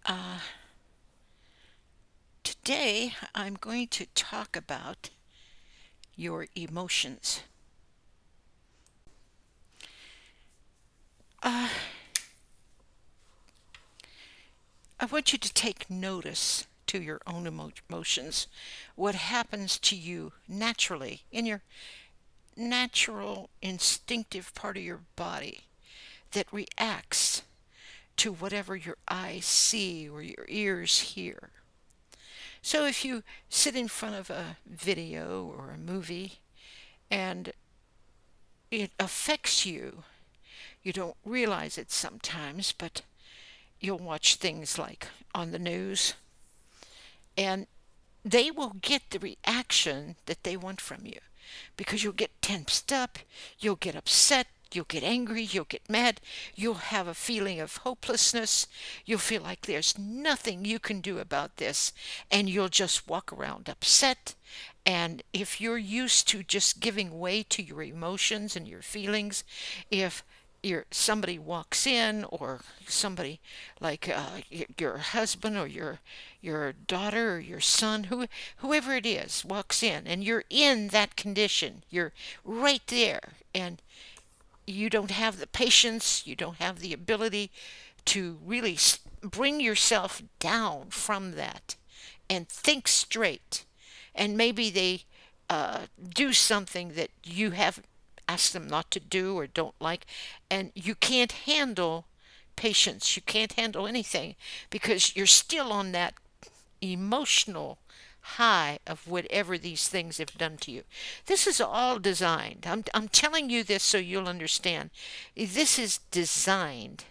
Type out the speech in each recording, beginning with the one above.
Uh, Today, I'm going to talk about your emotions. Uh, I want you to take notice to your own emotions. What happens to you naturally in your natural, instinctive part of your body that reacts to whatever your eyes see or your ears hear. So if you sit in front of a video or a movie and it affects you, you don't realize it sometimes, but you'll watch things like on the news, and they will get the reaction that they want from you because you'll get tensed up, you'll get upset, you'll get angry, you'll get mad, you'll have a feeling of hopelessness, you'll feel like there's nothing you can do about this, and you'll just walk around upset. And if you're used to just giving way to your emotions and your feelings, if somebody walks in, or somebody like your husband or your daughter or your son, whoever it is, walks in, and you're in that condition, you're right there, and you don't have the patience, you don't have the ability to really bring yourself down from that and think straight. And maybe they do something that you have asked them not to do or don't like, and you can't handle patience, you can't handle anything because you're still on that emotional high of whatever these things have done to you. This is all designed. I'm telling you this so you'll understand. This is designed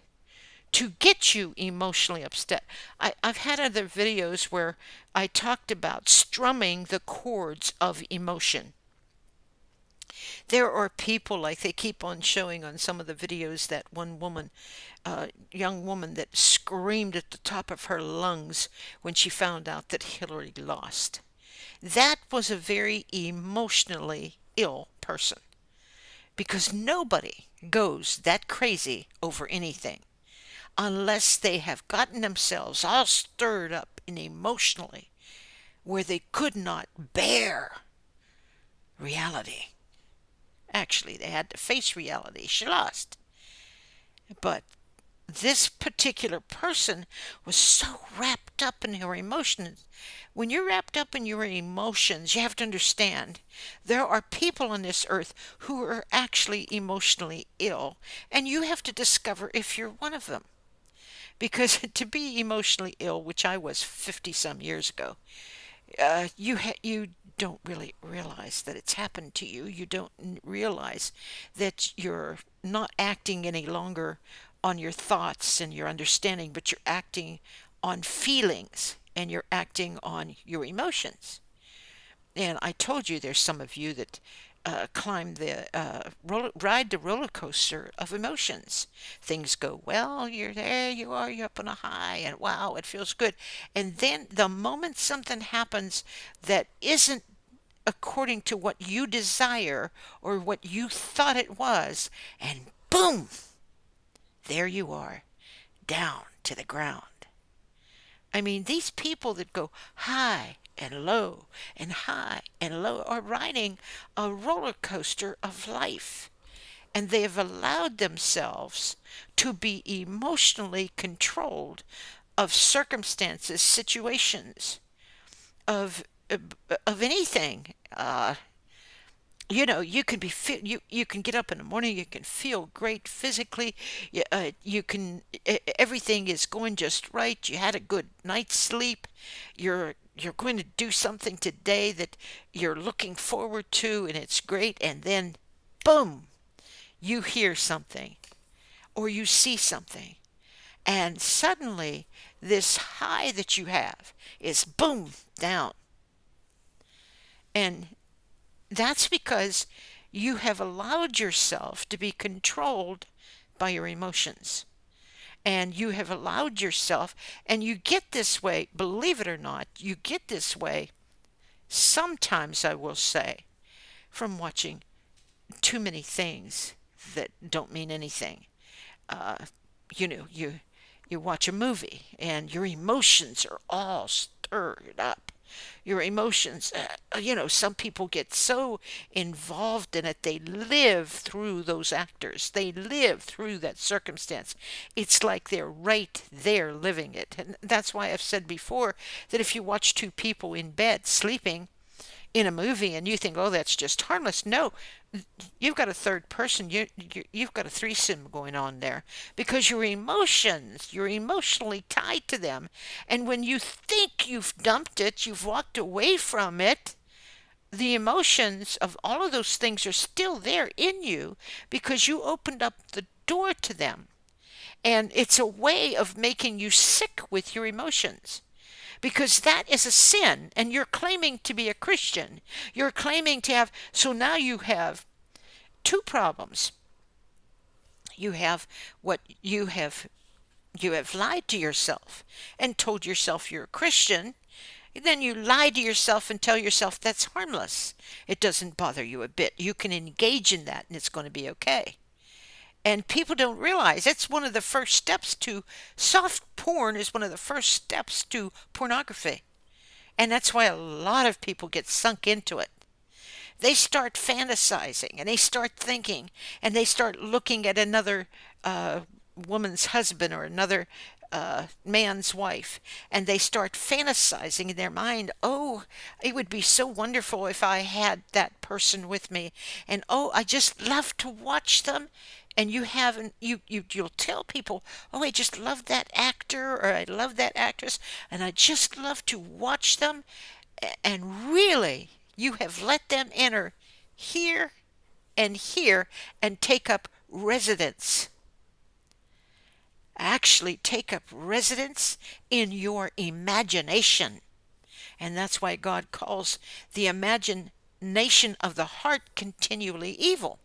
to get you emotionally upset. I've had other videos where I talked about strumming the chords of emotion. There are people, like they keep on showing on some of the videos, that one woman, young woman, that screamed at the top of her lungs when she found out that Hillary lost. That was a very emotionally ill person because nobody goes that crazy over anything unless they have gotten themselves all stirred up and emotionally where they could not bear reality. Actually, they had to face reality. She lost. But this particular person was so wrapped up in her emotions. When you're wrapped up in your emotions, you have to understand there are people on this earth who are actually emotionally ill, and you have to discover if you're one of them. Because to be emotionally ill, which I was 50 some years ago, you don't really realize that it's happened to you. You don't realize that you're not acting any longer on your thoughts and your understanding, but you're acting on feelings and you're acting on your emotions. And I told you there's some of you that climb ride the roller coaster of emotions. Things go well, you're there, you are, you're up on a high, and wow, it feels good. And then the moment something happens that isn't according to what you desire or what you thought it was, and boom, there you are, down to the ground. I mean, these people that go high and low and high and low are riding a roller coaster of life. And they have allowed themselves to be emotionally controlled of circumstances, situations, of of anything. You can you can get up in the morning, you can feel great physically, you can everything is going just right, you had a good night's sleep, you're going to do something today that you're looking forward to, and it's great, and then boom, you hear something or you see something, and suddenly this high that you have is boom down. And that's because you have allowed yourself to be controlled by your emotions. And you have allowed yourself, and you get this way, believe it or not, you get this way sometimes, I will say, from watching too many things that don't mean anything. Uh, you know, You watch a movie and your emotions are all stirred up. Your emotions, some people get so involved in it, they live through those actors, they live through that circumstance. It's like they're right there living it. And that's why I've said before that if you watch two people in bed sleeping in a movie and you think, oh, that's just harmless. No, you've got a third person. You've got a threesome going on there because your emotions, you're emotionally tied to them. And when you think you've dumped it, you've walked away from it, the emotions of all of those things are still there in you because you opened up the door to them. And it's a way of making you sick with your emotions because that is a sin and you're claiming to be a Christian. You're claiming to have, so now you have two problems. You have what you have lied to yourself and told yourself you're a Christian. Then you lie to yourself and tell yourself that's harmless. It doesn't bother you a bit. You can engage in that and it's going to be okay. And people don't realize it's one of the first steps to soft porn is one of the first steps to pornography. And that's why a lot of people get sunk into it. They start fantasizing and they start thinking and they start looking at another woman's husband or another man's wife, and they start fantasizing in their mind, oh, it would be so wonderful if I had that person with me, and oh, I just love to watch them. And you haven't you'll tell people, oh, I just love that actor or I love that actress and I just love to watch them, and really you have let them enter here and here and take up residence, actually take up residence in your imagination. And that's why God calls the imagination of the heart continually evil.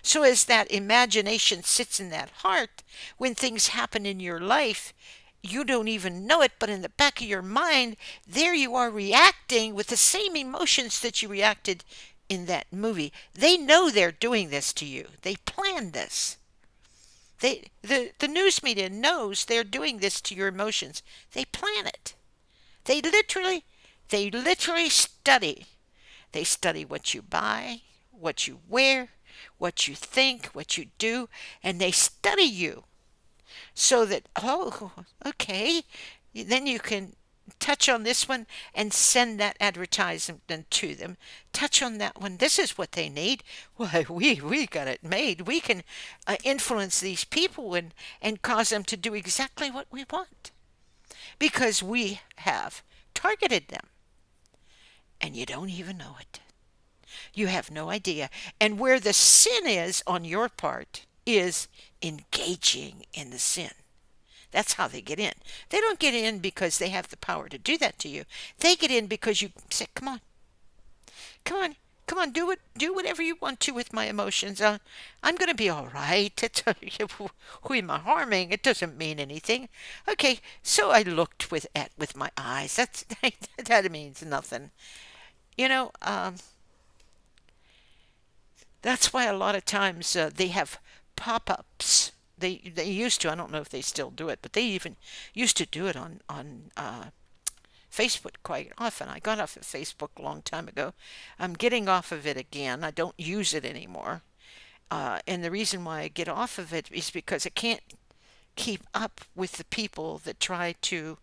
So as that imagination sits in that heart, when things happen in your life, you don't even know it, but in the back of your mind, there you are reacting with the same emotions that you reacted in that movie. They know they're doing this to you. They planned this. The news media knows they're doing this to your emotions. They plan it. They literally they literally study. They study what you buy, what you wear, what you think, what you do, and they study you so that, oh, okay, then you can touch on this one and send that advertisement to them. Touch on that one. This is what they need. Why, we got it made. We can influence these people and cause them to do exactly what we want because we have targeted them and you don't even know it. You have no idea. And where the sin is on your part is engaging in the sin. That's how they get in. They don't get in because they have the power to do that to you. They get in because you say, "Come on, come on, come on, do whatever you want to with my emotions. I'm going to be all right. Who am I harming? It doesn't mean anything. Okay." So I looked with my eyes. That means nothing. You know, that's why a lot of times they have pop-ups. They used to. I don't know if they still do it, but they even used to do it on Facebook quite often. I got off of Facebook a long time ago. I'm getting off of it again. I don't use it anymore. And the reason why I get off of it is because I can't keep up with the people that try to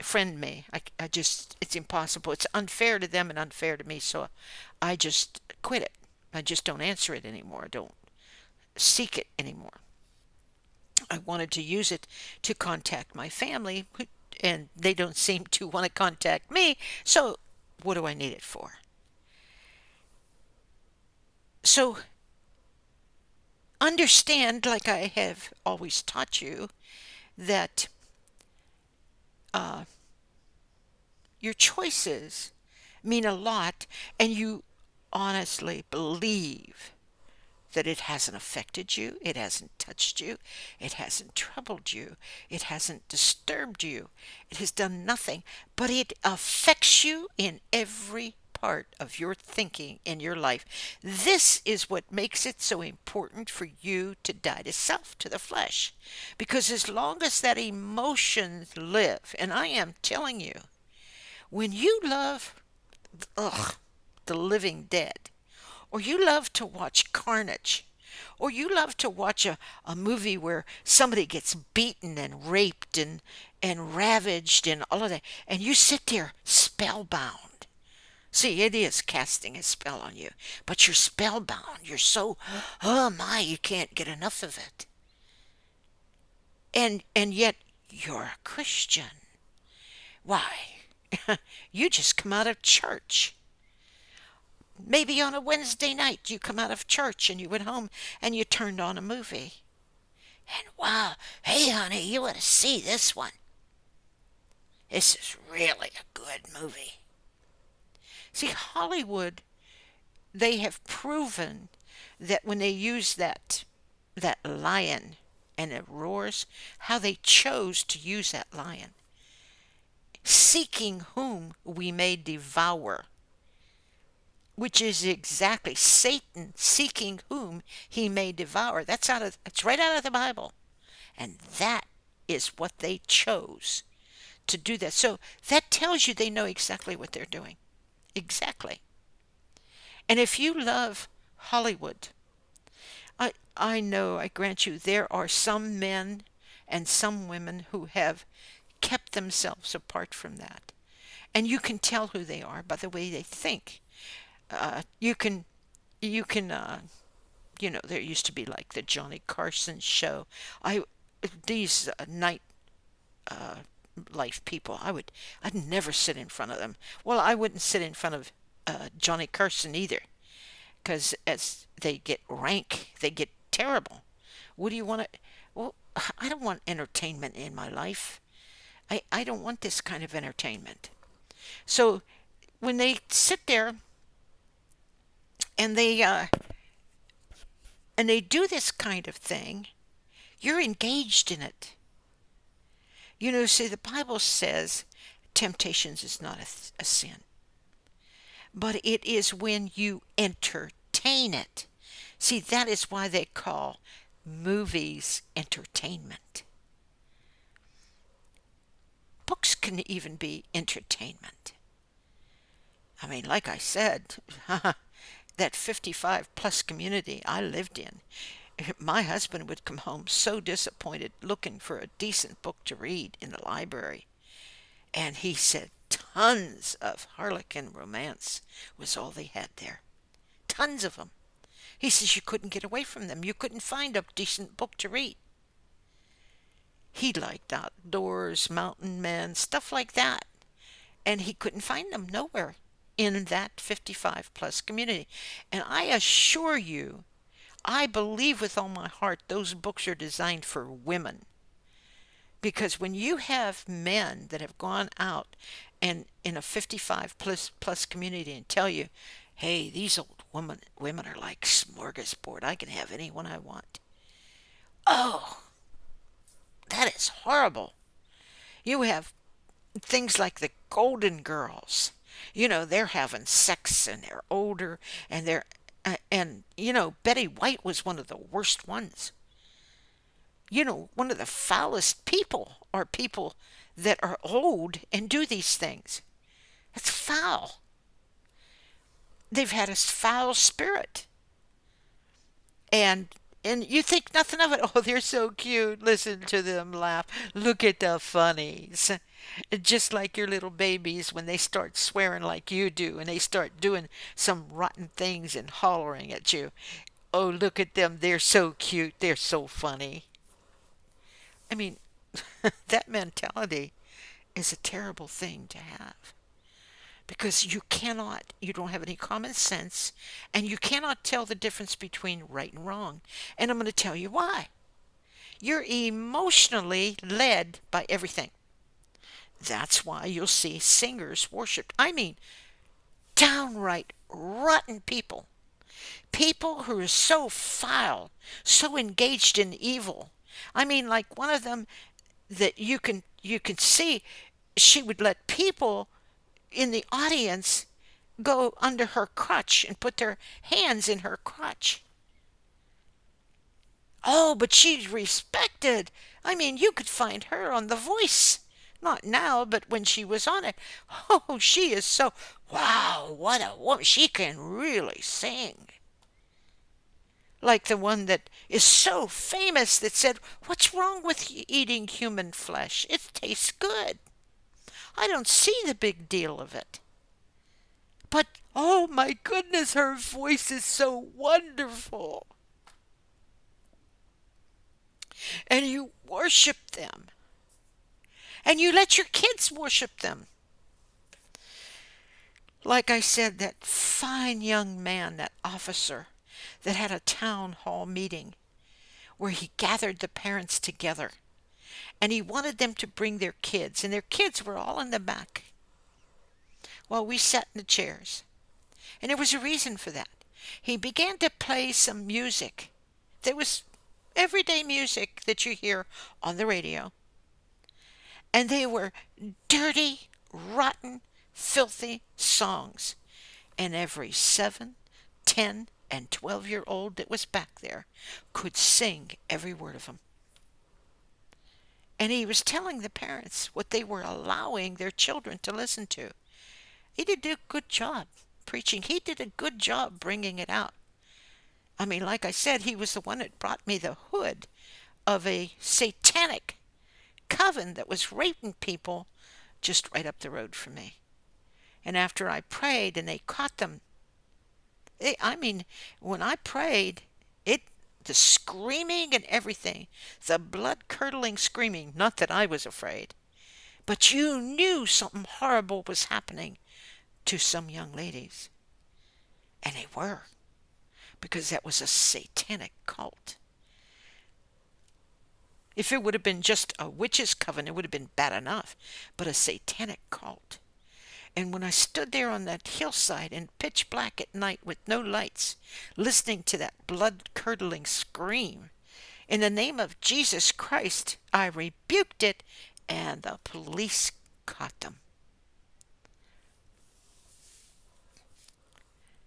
friend me. I just, it's impossible. It's unfair to them and unfair to me. So I just quit it. I just don't answer it anymore. I don't seek it anymore. I wanted to use it to contact my family, and they don't seem to want to contact me. So what do I need it for? So understand, like I have always taught you, that uh, your choices mean a lot, and you honestly believe that it hasn't affected you, it hasn't touched you, it hasn't troubled you, it hasn't disturbed you, it has done nothing, but it affects you in every part of your thinking in your life. This is what makes it so important for you to die to self, to the flesh. Because as long as that emotions live, and I am telling you, when you love, ugh, the living dead, or you love to watch carnage, or you love to watch a movie where somebody gets beaten and raped and ravaged and all of that, and you sit there spellbound. See, it is casting a spell on you, but you're spellbound. You're so, oh my, you can't get enough of it. And yet you're a Christian. Why? You just come out of church. Maybe on a Wednesday night you come out of church and you went home and you turned on a movie. And wow, hey honey, you ought to see this one. This is really a good movie. See, Hollywood, they have proven that when they use that lion and it roars, how they chose to use that lion. Seeking whom we may devour, which is exactly Satan seeking whom he may devour. It's right out of the Bible. And that is what they chose to do that. So that tells you they know exactly what they're doing. Exactly. And if you love Hollywood, I know, I grant you, there are some men and some women who have kept themselves apart from that. And you can tell who they are by the way they think. You can, you can, there used to be like the Johnny Carson show. These night life people, I'd never sit in front of them. Well, I wouldn't sit in front of Johnny Carson either, because as they get rank, they get terrible. What do you want to? Well, I don't want entertainment in my life. I don't want this kind of entertainment. So when they sit there and they do this kind of thing, you're engaged in it. See, the Bible says temptations is not a sin, but it is when you entertain it. See, that is why they call movies entertainment. Books can even be entertainment. I mean, like I said, that 55 plus community I lived in, my husband would come home so disappointed looking for a decent book to read in the library. And he said tons of harlequin romance was all they had there. Tons of them. He says you couldn't get away from them. You couldn't find a decent book to read. He liked outdoors, mountain men, stuff like that. And he couldn't find them nowhere in that 55 plus community. And I assure you, I believe with all my heart those books are designed for women. Because when you have men that have gone out and in a 55 plus community and tell you, hey, these old women are like smorgasbord. I can have anyone I want. Oh, that is horrible. You have things like the Golden Girls. They're having sex and they're older and Betty White was one of the worst ones. One of the foulest people are people that are old and do these things. That's foul. They've had a foul spirit. And you think nothing of it. Oh, they're so cute. Listen to them laugh. Look at the funnies. Just like your little babies when they start swearing like you do and they start doing some rotten things and hollering at you. Oh, look at them. They're so cute. They're so funny. I mean, that mentality is a terrible thing to have. Because you don't have any common sense, and you cannot tell the difference between right and wrong. And I'm going to tell you why. You're emotionally led by everything. That's why you'll see singers worshipped. I mean, downright rotten people. People who are so foul, so engaged in evil. I mean, like one of them that you can see, she would let people in the audience go under her crotch and put their hands in her crotch. Oh, but she's respected. I mean, you could find her on The Voice. Not now, but when she was on it. Oh, she is so. Wow, what a woman. She can really sing. Like the one that is so famous that said, "What's wrong with eating human flesh? It tastes good. I don't see the big deal of it." But, oh my goodness, her voice is so wonderful. And you worship them. And you let your kids worship them. Like I said, that fine young man, that officer that had a town hall meeting where he gathered the parents together and he wanted them to bring their kids, and their kids were all in the back while we sat in the chairs. And there was a reason for that. He began to play some music. There was everyday music that you hear on the radio. And they were dirty, rotten, filthy songs. And every 7, 10, and 12-year-old that was back there could sing every word of them. And he was telling the parents what they were allowing their children to listen to. He did a good job preaching. He did a good job bringing it out. I mean, like I said, he was the one that brought me the hood of a satanic coven that was raping people just right up the road from me. And after I prayed and they caught them, I mean, when I prayed, the screaming and everything, the blood-curdling screaming, not that I was afraid, but you knew something horrible was happening to some young ladies. And they were, because that was a satanic cult. If it would have been just a witch's coven, it would have been bad enough, but a satanic cult. And when I stood there on that hillside in pitch black at night with no lights, listening to that blood-curdling scream, in the name of Jesus Christ, I rebuked it, and the police caught them.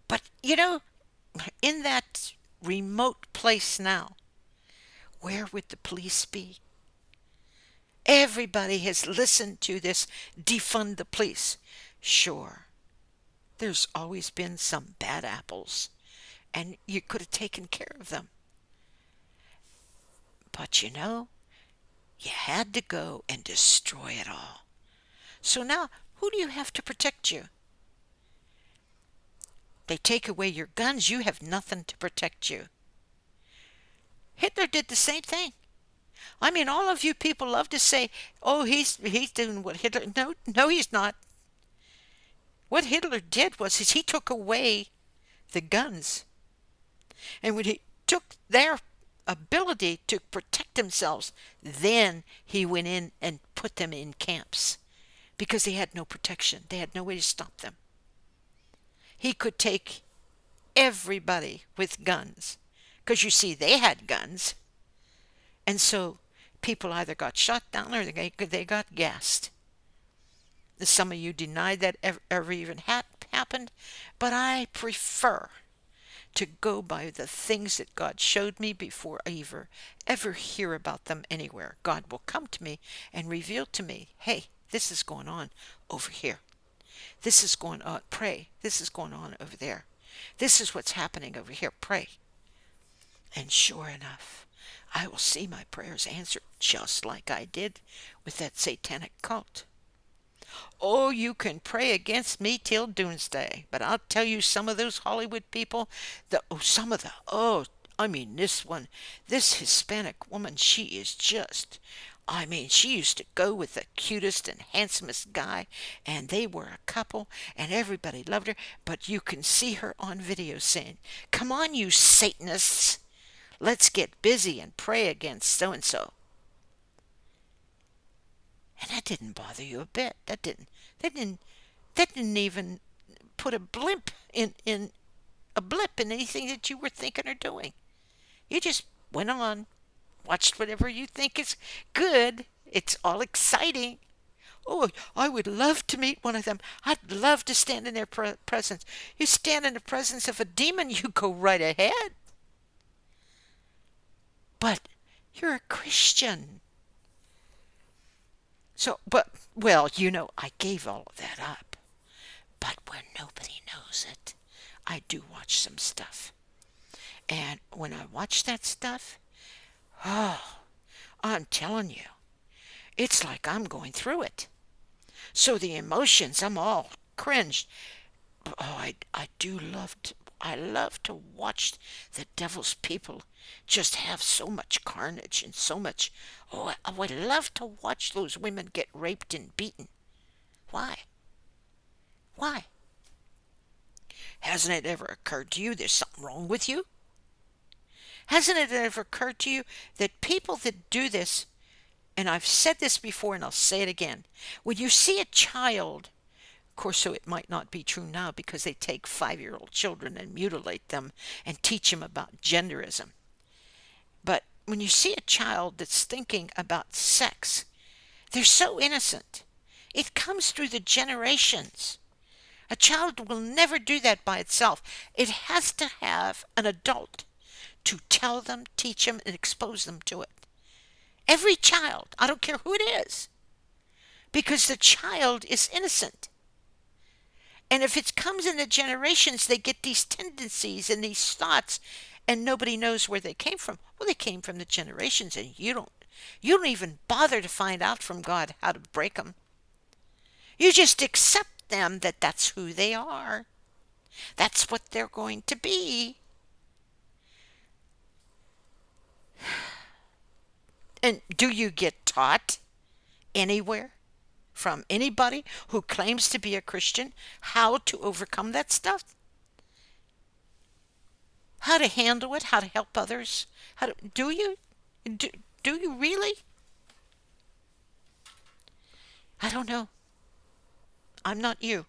But, in that remote place now, where would the police be? Everybody has listened to this defund the police. Sure, there's always been some bad apples, and you could have taken care of them. But you had to go and destroy it all. So now, who do you have to protect you? They take away your guns, you have nothing to protect you. Hitler did the same thing. I mean, all of you people love to say, "Oh, he's doing what Hitler." No, he's not. What Hitler did was he took away the guns. And when he took their ability to protect themselves, then he went in and put them in camps because they had no protection. They had no way to stop them. He could take everybody with guns because, you see, they had guns. And so people either got shot down or they got gassed. Some of you denied that ever even happened, but I prefer to go by the things that God showed me before I ever hear about them anywhere. God will come to me and reveal to me, "Hey, this is going on over here. This is going on. Pray. This is going on over there. This is what's happening over here. Pray." And sure enough, I will see my prayers answered just like I did with that satanic cult. Oh, you can pray against me till doomsday, but I'll tell you, some of those Hollywood people, this Hispanic woman, she is just, she used to go with the cutest and handsomest guy, and they were a couple, and everybody loved her, but you can see her on video saying, "Come on, you Satanists, let's get busy and pray against so-and-so." And that didn't bother you a bit. That didn't even put a blip in anything that you were thinking or doing. You just went on, watched whatever you think is good. It's all exciting. Oh, I would love to meet one of them. I'd love to stand in their presence. You stand in the presence of a demon, you go right ahead. But you're a Christian. So, but, well, I gave all of that up. But when nobody knows it, I do watch some stuff. And when I watch that stuff, oh, I'm telling you, it's like I'm going through it. So the emotions, I'm all cringed. Oh, I love to watch the devil's people just have so much carnage and so much. Oh, I would love to watch those women get raped and beaten. Why? Why? Hasn't it ever occurred to you there's something wrong with you? Hasn't it ever occurred to you that people that do this, and I've said this before and I'll say it again, when you see a child, of course, so it might not be true now because they take 5-year-old children and mutilate them and teach them about genderism. But when you see a child that's thinking about sex, they're so innocent. It comes through the generations. A child will never do that by itself. It has to have an adult to tell them, teach them, and expose them to it. Every child, I don't care who it is, because the child is innocent. And if it comes in the generations, they get these tendencies and these thoughts, and nobody knows where they came from. Well, they came from the generations, and you don't even bother to find out from God how to break them. You just accept them that that's who they are. That's what they're going to be. And do you get taught anywhere from anybody who claims to be a Christian how to overcome that stuff? How to handle it? How to help others? Do you? Do you really? I don't know. I'm not you.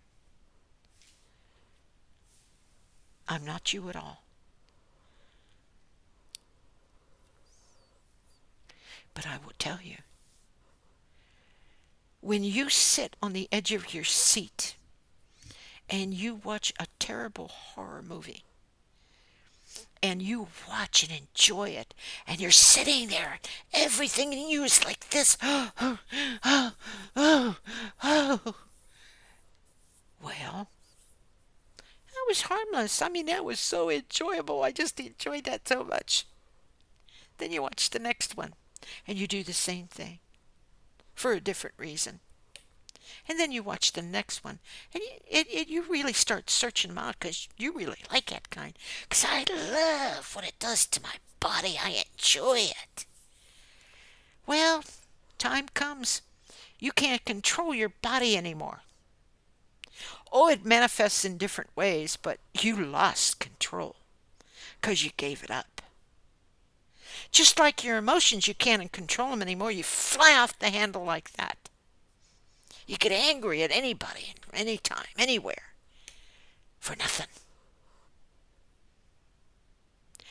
I'm not you at all. But I will tell you, when you sit on the edge of your seat and you watch a terrible horror movie, and you watch and enjoy it, and you're sitting there, everything in you is like this. Oh, oh, oh, oh. Well, that was harmless. I mean, that was so enjoyable. I just enjoyed that so much. Then you watch the next one, and you do the same thing for a different reason. And then you watch the next one, and you really start searching them out because you really like that kind. Because I love what it does to my body. I enjoy it. Well, time comes. You can't control your body anymore. Oh, it manifests in different ways, but you lost control because you gave it up. Just like your emotions, you can't control them anymore. You fly off the handle like that. You get angry at anybody, anytime, anywhere, for nothing.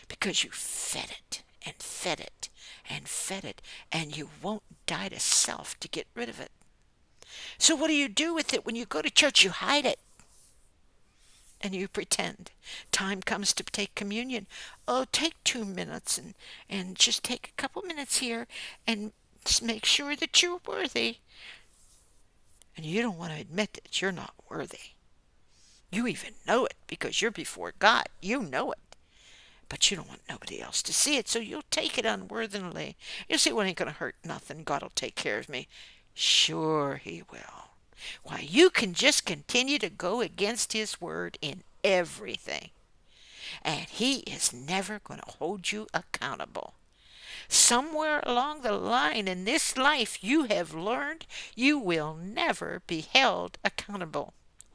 Because you fed it and fed it and fed it, and you won't die to self to get rid of it. So what do you do with it when you go to church? You hide it. And you pretend. Time comes to take communion. Oh, take 2 minutes and just take a couple minutes here and just make sure that you're worthy. And you don't want to admit that you're not worthy. You even know it because you're before God. You know it. But you don't want nobody else to see it, so you'll take it unworthily. You'll say, well, it ain't going to hurt nothing. God will take care of me. Sure he will. Why, you can just continue to go against his word in everything. And he is never going to hold you accountable. Somewhere along the line in this life, you have learned you will never be held accountable.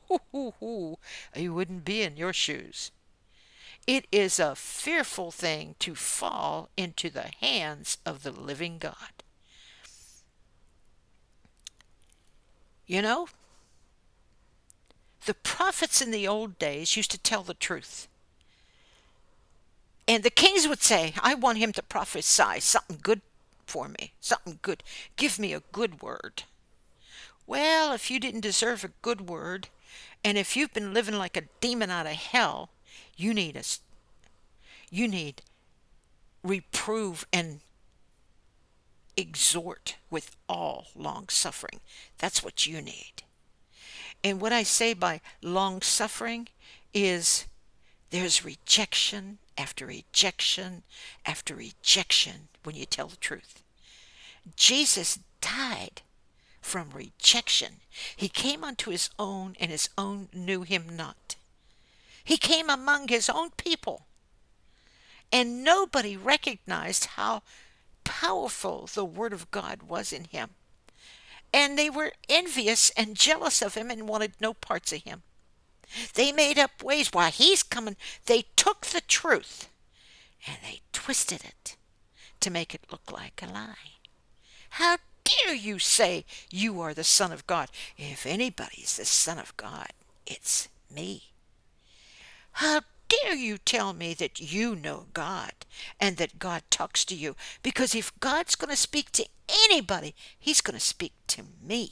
Hoo, hoo, hoo. You wouldn't be in your shoes. It is a fearful thing to fall into the hands of the living God. You know, the prophets in the old days used to tell the truth. And the kings would say, I want him to prophesy something good for me, something good. Give me a good word. Well, if you didn't deserve a good word, and if you've been living like a demon out of hell, you need you need reprove and exhort with all long suffering. That's what you need. And what I say by long suffering is there's rejection after rejection after rejection when you tell the truth. Jesus died from rejection. He came unto his own, and his own knew him not. He came among his own people, and nobody recognized how powerful the Word of God was in him. And they were envious and jealous of him and wanted no parts of him. They made up ways why he's coming. They took the truth and they twisted it to make it look like a lie. How dare you say you are the Son of God? If anybody's the Son of God, it's me. How dare you tell me that you know God and that God talks to you? Because if God's going to speak to anybody, he's going to speak to me.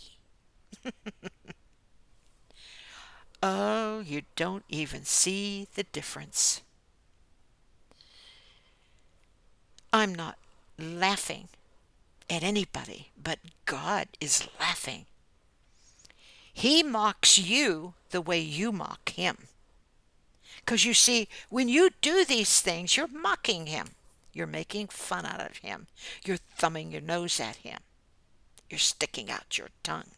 Oh, you don't even see the difference. I'm not laughing at anybody, but God is laughing. He mocks you the way you mock him. Because you see, when you do these things, you're mocking him. You're making fun out of him. You're thumbing your nose at him. You're sticking out your tongue.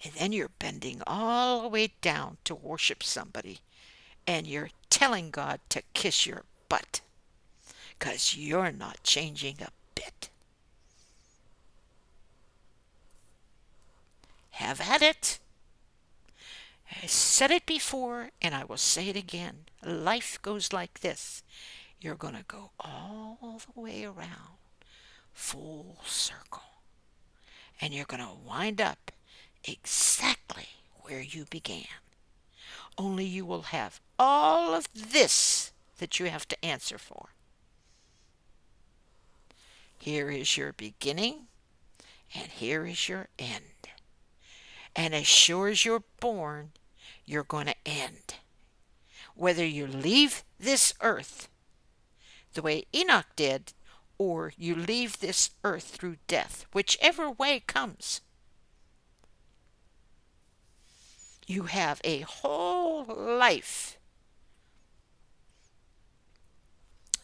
And then you're bending all the way down to worship somebody. And you're telling God to kiss your butt. Because you're not changing a bit. Have at it. I said it before, and I will say it again. Life goes like this. You're going to go all the way around, full circle. And you're going to wind up exactly where you began. Only you will have all of this that you have to answer for. Here is your beginning, and here is your end. And as sure as you're born, you're going to end. Whether you leave this earth the way Enoch did, or you leave this earth through death, whichever way comes, you have a whole life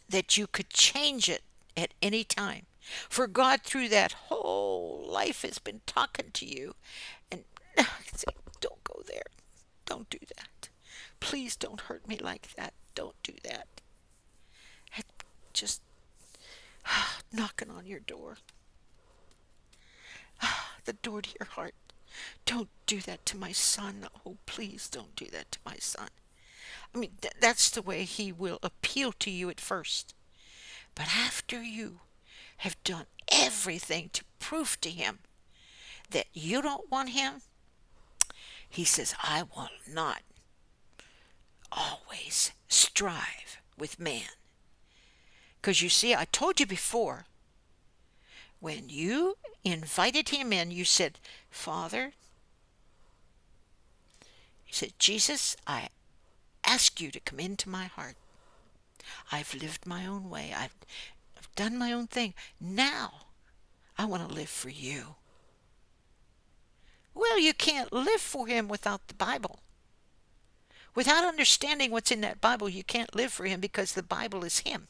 that you could change it at any time. For God, through that whole life, has been talking to you and saying, don't go there. Don't do that. Please don't hurt me like that. Don't do that. And just knocking on your door. The door to your heart. Don't do that to my son. Oh, please don't do that to my son. I mean, that's the way he will appeal to you at first. But after you have done everything to prove to him that you don't want him, he says, I will not always strive with man. Because you see, I told you before, when you invited him in, you said, Father, you said, Jesus, I ask you to come into my heart. I've lived my own way. I've done my own thing. Now, I want to live for you. Well, you can't live for him without the Bible. Without understanding what's in that Bible, you can't live for him because the Bible is him.